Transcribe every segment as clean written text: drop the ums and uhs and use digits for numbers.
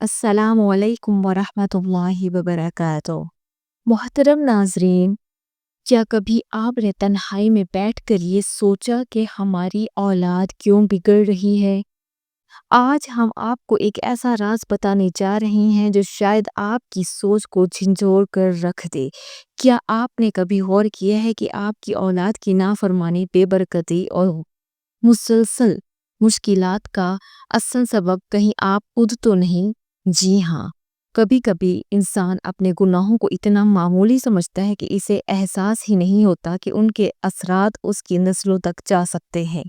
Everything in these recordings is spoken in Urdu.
السلام علیکم ورحمۃ اللہ وبرکاتہ۔ محترم ناظرین، کیا کبھی آپ نے تنہائی میں بیٹھ کر یہ سوچا کہ ہماری اولاد کیوں بگڑ رہی ہے؟ آج ہم آپ کو ایک ایسا راز بتانے جا رہے ہیں جو شاید آپ کی سوچ کو جھنجھوڑ کر رکھ دے۔ کیا آپ نے کبھی غور کیا ہے کہ آپ کی اولاد کی نافرمانی، بے برکتی اور مسلسل مشکلات کا اصل سبب کہیں آپ خود تو نہیں؟ جی ہاں، کبھی کبھی انسان اپنے گناہوں کو اتنا معمولی سمجھتا ہے کہ اسے احساس ہی نہیں ہوتا کہ ان کے اثرات اس کی نسلوں تک جا سکتے ہیں۔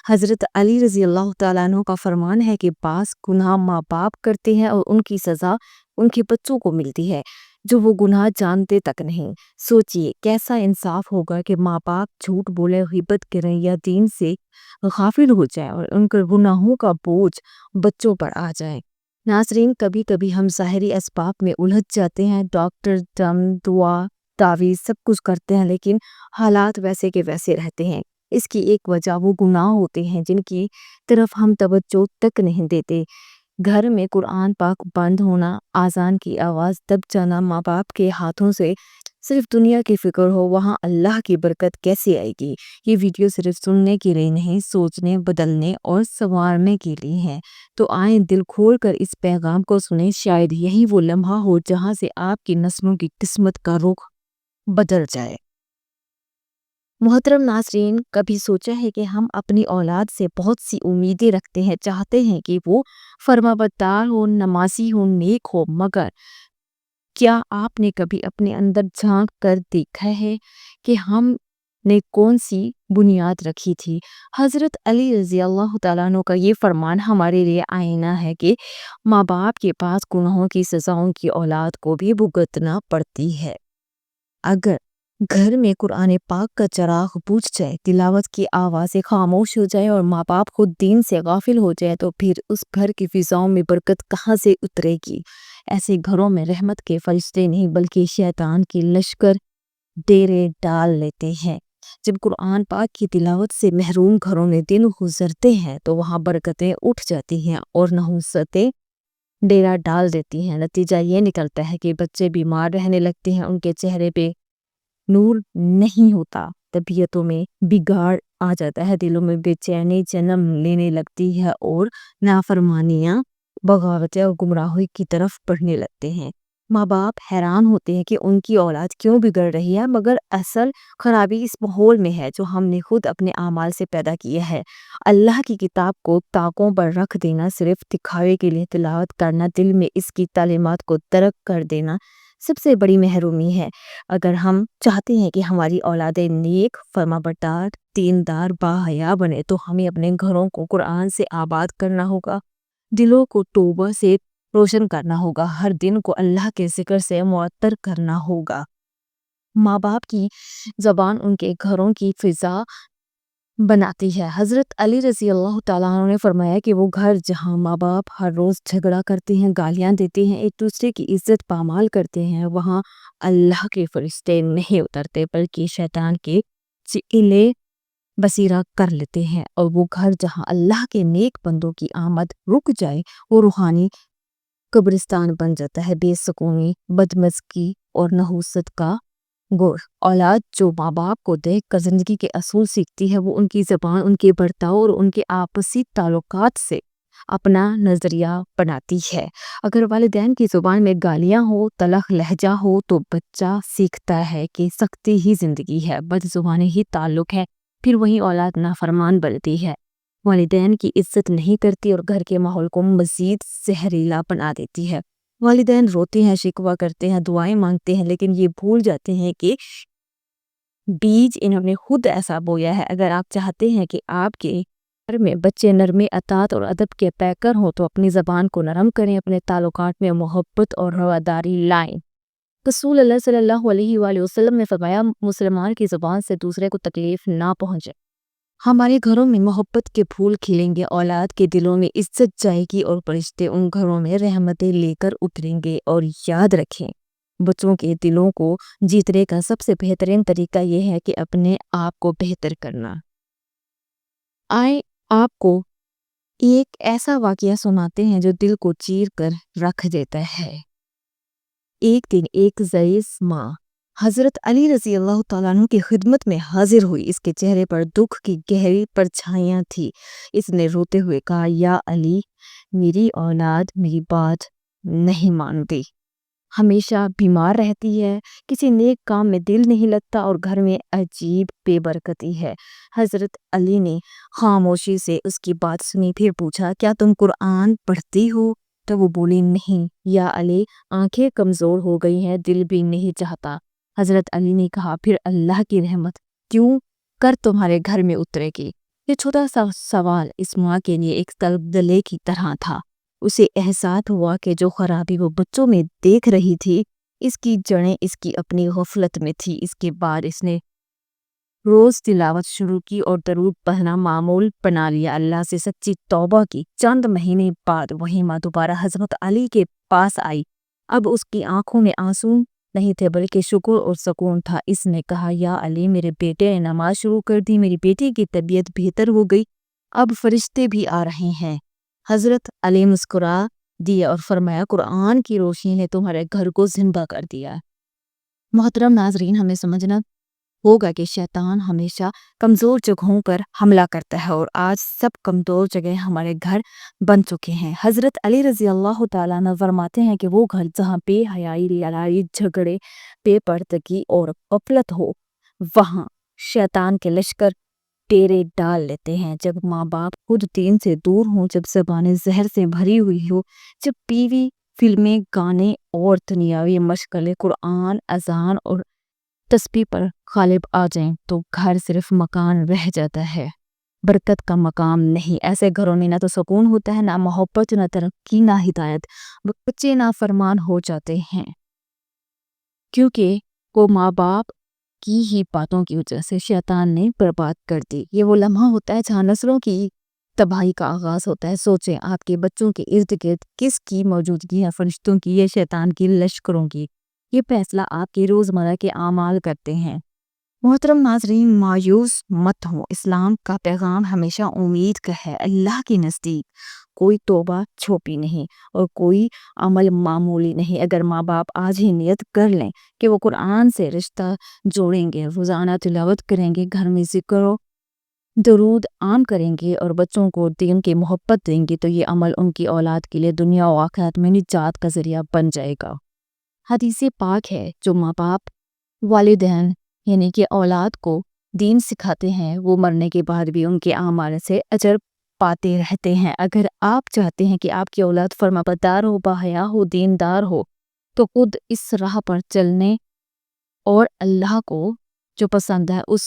حضرت علی رضی اللہ تعالیٰ عنہ کا فرمان ہے کہ بعض گناہ ماں باپ کرتے ہیں اور ان کی سزا ان کے بچوں کو ملتی ہے جو وہ گناہ جانتے تک نہیں۔ سوچئے کیسا انصاف ہوگا کہ ماں باپ جھوٹ بولے، غیبت کریں یا دین سے غافل ہو جائیں اور ان کے گناہوں کا بوجھ بچوں پر آ جائے۔ ناظرین، کبھی کبھی ہم ظاہری اسباب میں الجھ جاتے ہیں، ڈاکٹر، دم، دعا، تعویذ سب کچھ کرتے ہیں، لیکن حالات ویسے کے ویسے رہتے ہیں۔ اس کی ایک وجہ وہ گناہ ہوتے ہیں جن کی طرف ہم توجہ تک نہیں دیتے۔ گھر میں قرآن پاک بند ہونا، اذان کی آواز دب جانا، ماں باپ کے ہاتھوں سے صرف دنیا کی فکر ہو، وہاں اللہ کی برکت کیسے آئے گی؟ یہ ویڈیو صرف سننے کے لیے نہیں، سوچنے، بدلنے اور سنوارنے کے لیے ہے۔ تو آئیں دل کھول کر اس پیغام کو سنیں، شاید یہی وہ لمحہ ہو جہاں سے آپ کی نسلوں کی قسمت کا رخ بدل جائے۔ محترم ناظرین، کبھی سوچا ہے کہ ہم اپنی اولاد سے بہت سی امیدیں رکھتے ہیں، چاہتے ہیں کہ وہ فرمانبردار ہو، نمازی ہو، نیک ہو، مگر کیا آپ نے کبھی اپنے اندر جھانک کر دیکھا ہے کہ ہم نے کون سی بنیاد رکھی تھی؟ حضرت علی رضی اللہ تعالیٰ عنہ کا یہ فرمان ہمارے لیے آئینہ ہے کہ ماں باپ کے پاس گناہوں کی سزاؤں کی اولاد کو بھی بھگتنا پڑتی ہے۔ اگر گھر میں قرآن پاک کا چراغ بجھ جائے، تلاوت کی آوازیں خاموش ہو جائے اور ماں باپ خود دین سے غافل ہو جائے تو پھر اس گھر کی فضاؤں میں برکت کہاں سے اترے گی؟ ایسے گھروں میں رحمت کے فرشتے نہیں بلکہ شیطان کی لشکر ڈیرے ڈال لیتے ہیں۔ جب قرآن پاک کی تلاوت سے محروم گھروں میں دن گزرتے ہیں تو وہاں برکتیں اٹھ جاتی ہیں اور نحوستیں ڈیرا ڈال دیتی ہیں۔ نتیجہ یہ نکلتا ہے کہ بچے بیمار رہنے لگتے ہیں، ان کے چہرے پہ نور نہیں ہوتا، طبیعتوں میں بگاڑ آ جاتا ہے، دلوں میں بے چینی جنم لینے لگتی ہے اور نافرمانیاں بغاوتیں اور گمراہی کی طرف بڑھنے لگتے ہیں۔ ماں باپ حیران ہوتے ہیں کہ ان کی اولاد کیوں بگڑ رہی ہے، مگر اصل خرابی اس ماحول میں ہے جو ہم نے خود اپنے اعمال سے پیدا کیا ہے۔ اللہ کی کتاب کو طاقوں پر رکھ دینا، صرف دکھاوے کے لیے تلاوت کرنا، دل میں اس کی تعلیمات کو ترک کر دینا سب سے بڑی محرومی ہے۔ اگر ہم چاہتے ہیں کہ ہماری اولادیں نیک، فرمانبردار، دیندار، باحیا بنے تو ہمیں اپنے گھروں کو قرآن سے آباد کرنا ہوگا، دلوں کو توبہ سے روشن کرنا ہوگا، ہر دن کو اللہ کے ذکر سے معطر کرنا ہوگا۔ ماں باپ کی زبان ان کے گھروں کی فضا بناتی ہے۔ حضرت علی رضی اللہ تعالیٰ عنہ نے فرمایا کہ وہ گھر جہاں ماں باپ ہر روز جھگڑا کرتے ہیں، گالیاں دیتے ہیں، ایک دوسرے کی عزت پامال کرتے ہیں، وہاں اللہ کے فرشتے نہیں اترتے بلکہ شیطان کے چیلے بسیرا کر لیتے ہیں۔ اور وہ گھر جہاں اللہ کے نیک بندوں کی آمد رک جائے وہ روحانی قبرستان بن جاتا ہے۔ بے سکونی، بدمزگی اور نحوست کا گور۔ اولاد جو ماں باپ کو دیکھ کر زندگی کے اصول سیکھتی ہے، وہ ان کی زبان، ان کے برتاؤ اور ان کے آپسی تعلقات سے اپنا نظریہ بناتی ہے۔ اگر والدین کی زبان میں گالیاں ہو، تلخ لہجہ ہو تو بچہ سیکھتا ہے کہ سختی ہی زندگی ہے، بد زبانی ہی تعلق ہے، پھر وہی اولاد نافرمان بنتی ہے، والدین کی عزت نہیں کرتی اور گھر کے ماحول کو مزید زہریلا بنا دیتی ہے۔ والدین روتے ہیں، شکوہ کرتے ہیں، دعائیں مانگتے ہیں، لیکن یہ بھول جاتے ہیں کہ بیج انہوں نے خود ایسا بویا ہے۔ اگر آپ چاہتے ہیں کہ آپ کے گھر میں بچے نرم اطاعت اور ادب کے پیکر ہوں تو اپنی زبان کو نرم کریں، اپنے تعلقات میں محبت اور رواداری لائیں۔ رسول اللہ صلی اللہ علیہ وآلہ وسلم نے فرمایا، مسلمان کی زبان سے دوسرے کو تکلیف نہ پہنچے۔ ہمارے گھروں میں محبت کے پھول کھلیں گے، اولاد کے دلوں میں عزت جائے گی اور فرشتے ان گھروں میں رحمتیں لے کر اتریں گے۔ اور یاد رکھیں، بچوں کے دلوں کو جیتنے کا سب سے بہترین طریقہ یہ ہے کہ اپنے آپ کو بہتر کرنا۔ آئیں آپ کو ایک ایسا واقعہ سناتے ہیں جو دل کو چیر کر رکھ دیتا ہے۔ ایک دن ایک ضعیف ماں حضرت علی رضی اللہ تعالیٰ عنہ کی خدمت میں حاضر ہوئی۔ اس کے چہرے پر دکھ کی گہری پرچھائیاں تھی۔ اس نے روتے ہوئے کہا، یا علی، میری اولاد میری بات نہیں مانتی، ہمیشہ بیمار رہتی ہے، کسی نیک کام میں دل نہیں لگتا اور گھر میں عجیب بے برکتی ہے۔ حضرت علی نے خاموشی سے اس کی بات سنی، پھر پوچھا، کیا تم قرآن پڑھتی ہو؟ تو وہ بولی، نہیں یا علی، آنکھیں کمزور ہو گئی ہیں، دل بھی نہیں چاہتا۔ حضرت علی نے کہا، پھر اللہ کی رحمت کیوں کر تمہارے گھر میں اترے گی؟ یہ چھوٹا سا سوال اس ماں کے لیے ایک تلدلے کی طرح تھا۔ اسے احساس ہوا کہ جو خرابی وہ بچوں میں دیکھ رہی تھی، اس کی جڑیں اس کی اپنی غفلت میں تھی۔ اس کے بعد اس نے روز تلاوت شروع کی اور درود پڑھنا معمول بنا لیا، اللہ سے سچی توبہ کی۔ چند مہینے بعد وہی ماں دوبارہ حضرت علی کے پاس آئی۔ اب اس کی آنکھوں میں آنسو نہیں تھے بلکہ شکر اور سکون تھا۔ اس نے کہا، یا علی، میرے بیٹے نے نماز شروع کر دی، میری بیٹی کی طبیعت بہتر ہو گئی، اب فرشتے بھی آ رہے ہیں۔ حضرت علی مسکرا دیا اور فرمایا، قرآن کی روشنی نے تمہارے گھر کو زندہ کر دیا۔ محترم ناظرین، ہمیں سمجھنا ہوگا کہ شیطان ہمیشہ کمزور جگہوں پر حملہ کرتا ہے، اور آج سب کمزور جگہیں ہمارے گھر بن چکے ہیں۔ حضرت علی رضی اللہ تعالیٰ عنہ فرماتے ہیں کہ وہ گھر جہاں بے حیائی، لڑائی جھگڑے، بے پردگی اور غفلت ہو، وہاں شیطان کے لشکر ڈیرے ڈال لیتے ہیں۔ جب ماں باپ خود دین سے دور ہوں، جب زبانیں زہر سے بھری ہوئی ہو، جب ٹی وی، فلمیں، گانے اور دنیاوی مشغلے قرآن، اذان اور تسبیح پر غالب آ جائیں تو گھر صرف مکان رہ جاتا ہے، برکت کا مقام نہیں۔ ایسے گھروں میں نہ تو سکون ہوتا ہے، نہ محبت، نہ ترقی، نہ ہدایت۔ بچے نافرمان ہو جاتے ہیں کیونکہ وہ ماں باپ کی ہی باتوں کی وجہ سے شیطان نے برباد کر دی۔ یہ وہ لمحہ ہوتا ہے جہاں نسلوں کی تباہی کا آغاز ہوتا ہے۔ سوچیں، آپ کے بچوں کے ارد گرد کس کی موجودگی ہے؟ فرشتوں کی یا شیطان کی لشکروں کی؟ یہ فیصلہ آپ کے روزمرہ کے اعمال کرتے ہیں۔ محترم ناظرین، مایوس مت ہوں، اسلام کا پیغام ہمیشہ امید کا ہے۔ اللہ کے نزدیک کوئی توبہ چھوپی نہیں اور کوئی عمل معمولی نہیں۔ اگر ماں باپ آج ہی نیت کر لیں کہ وہ قرآن سے رشتہ جوڑیں گے، روزانہ تلاوت کریں گے، گھر میں ذکر و درود عام کریں گے اور بچوں کو دین کی محبت دیں گے، تو یہ عمل ان کی اولاد کے لیے دنیا و آخرت میں نجات کا ذریعہ بن جائے گا۔ حدیث پاک ہے، جو ماں باپ، والدین یعنی کہ اولاد کو دین سکھاتے ہیں، وہ مرنے کے بعد بھی ان کے اعمال سے اجر پاتے رہتے ہیں۔ اگر آپ چاہتے ہیں کہ آپ کی اولاد فرمانبردار ہو، باحیا ہو، دیندار ہو، تو خود اس راہ پر چلنے اور اللہ کو جو پسند ہے اس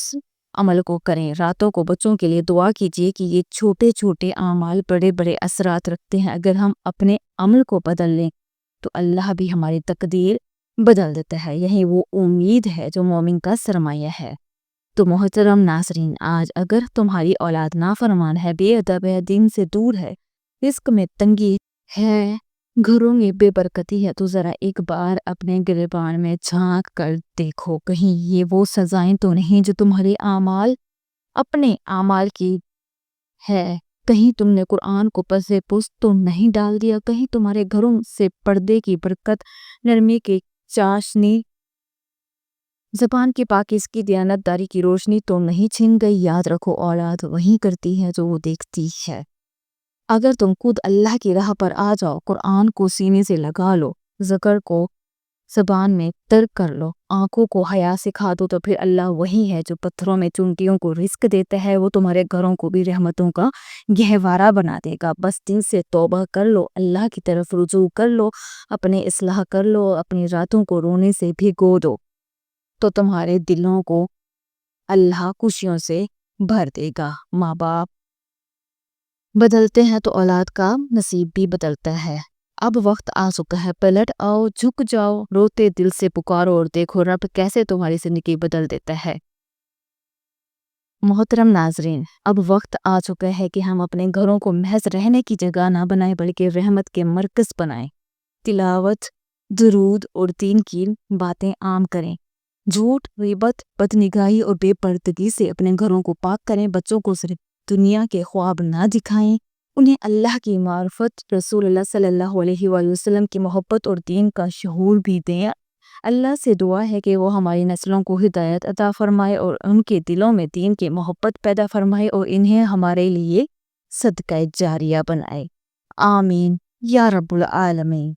عمل کو کریں۔ راتوں کو بچوں کے لیے دعا کیجیے کہ یہ چھوٹے چھوٹے اعمال بڑے بڑے اثرات رکھتے ہیں۔ اگر ہم اپنے عمل کو بدل لیں تو اللہ بھی ہماری تقدیر بدل دیتا ہے۔ یہی وہ امید ہے جو مومن کا سرمایہ ہے۔ تو محترم ناظرین، آج اگر تمہاری اولاد نافرمان ہے، بے ادب ہے، دین سے دور ہے، رزق میں تنگی ہے، گھروں میں بے برکتی ہے، تو ذرا ایک بار اپنے گریبان میں جھانک کر دیکھو، کہیں یہ وہ سزائیں تو نہیں جو تمہارے اعمال اپنے اعمال کی ہے؟ کہیں تم نے قرآن کو پس پشت تو نہیں ڈال دیا؟ کہیں تمہارے گھروں سے پردے کی برکت، نرمی کی چاشنی، زبان کی پاکیزگی، دیانتداری کی روشنی تو نہیں چھن گئی؟ یاد رکھو، اولاد وہی کرتی ہے جو وہ دیکھتی ہے۔ اگر تم خود اللہ کی راہ پر آ جاؤ، قرآن کو سینے سے لگا لو، ذکر کو زبان میں ترک کر لو، آنکھوں کو حیا سکھا دو، تو پھر اللہ وہی ہے جو پتھروں میں چونٹیوں کو رزق دیتا ہے، وہ تمہارے گھروں کو بھی رحمتوں کا گہوارہ بنا دے گا۔ بس دل سے توبہ کر لو، اللہ کی طرف رجوع کر لو، اپنے اصلاح کر لو، اپنی راتوں کو رونے سے بھگو دو، تو تمہارے دلوں کو اللہ خوشیوں سے بھر دے گا۔ ماں باپ بدلتے ہیں تو اولاد کا نصیب بھی بدلتا ہے۔ اب وقت آ چکا ہے، پلٹ آؤ، جھک جاؤ، روتے دل سے پکارو اور دیکھو رب کیسے تمہاری زندگی بدل دیتا ہے۔ محترم ناظرین، اب وقت آ چکا ہے کہ ہم اپنے گھروں کو محض رہنے کی جگہ نہ بنائیں بلکہ رحمت کے مرکز بنائیں۔ تلاوت، درود اور دین کی باتیں عام کریں۔ جھوٹ، غیبت، بدنگاہی اور بے پردگی سے اپنے گھروں کو پاک کریں۔ بچوں کو صرف دنیا کے خواب نہ دکھائیں، انہیں اللہ کی معرفت، رسول اللہ صلی اللہ علیہ وآلہ وسلم کی محبت اور دین کا شعور بھی دیں۔ اللہ سے دعا ہے کہ وہ ہماری نسلوں کو ہدایت عطا فرمائے اور ان کے دلوں میں دین کی محبت پیدا فرمائے اور انہیں ہمارے لیے صدقہ جاریہ بنائے۔ آمین یا رب العالمین۔